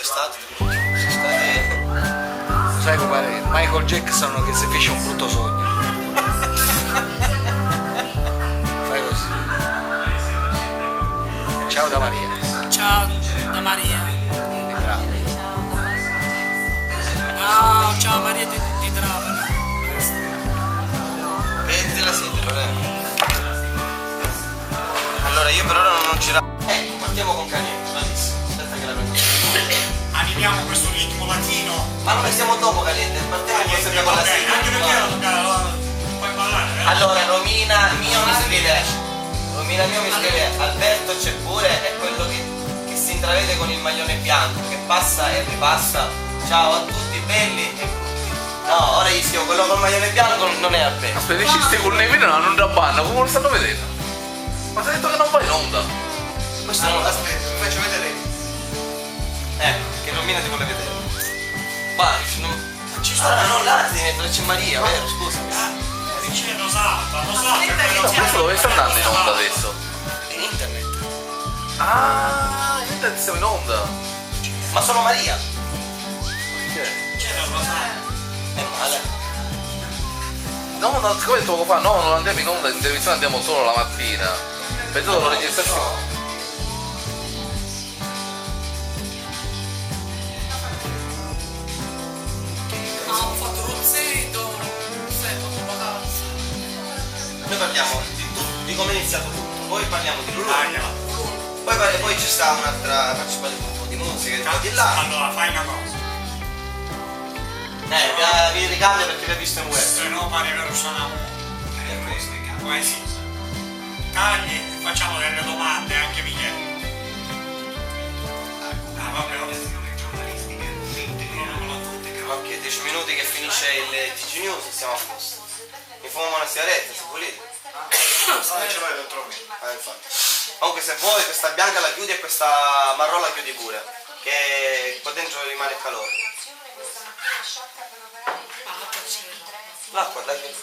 stati? Sono stati... Sai come Michael Jackson che si fece un brutto sogno. Fai così. Ciao da Maria. Ciao da Maria. Bravo. Ciao Maria di Trapani. Mettila siete, Lorenzo. Allora io per ora non girare. Ecco, partiamo con Caliente, bravissimo. Aspetta che la prendo. Animiamo questo ritmo latino. Ma lo mettiamo dopo Caliente, partiamo sempre con la sigla. Anche perché puoi ballare, Allora, Romina mio mi scrive Alberto c'è pure, è quello che si intravede con il maglione bianco, che passa e ripassa. Ciao a tutti belli e brutti. No, ora gli scrivo, quello col maglione bianco non è Alberto. Aspetta, ci stai con nei video non da banna, come lo stanno vedendo? Ma ti ha detto che non vai in onda? Questo non aspetta, vi faccio vedere. Che Romina ti vuole vedere. Ma ci sta, no, là devi mettere, c'è Maria, vero, scusami. Vicino salta, lo so che No, questo dove sta andando in onda adesso? In internet. Ah, in internet siamo in onda. Ma sono Maria. Ok. c'è da passare. È male. No, come ho detto poco fa, no, non andiamo in onda, in televisione andiamo solo la mattina. Pensavo lo registrazione. Ho fatto rozzetto con la Noi parliamo di come è iniziato tutto, poi parliamo di Lulu, Dai, poi ci sta un'altra, faccio parlare un po' di musica, di qua di là. allora fai una cosa. Vi ricambio perché vi ho visto in web. Se no pare che suoniamo. Poi sì. Tagli e facciamo delle domande anche Michele. Vabbè, Ok, 10 minuti che finisce il TG News, siamo a posto. Mi fumo una sigaretta, se volete. ce l'hai dentro me. Infatti. Comunque se vuoi questa bianca la chiudi e questa marrone la chiudi pure, che qua dentro rimane il calore. L'acqua dai che...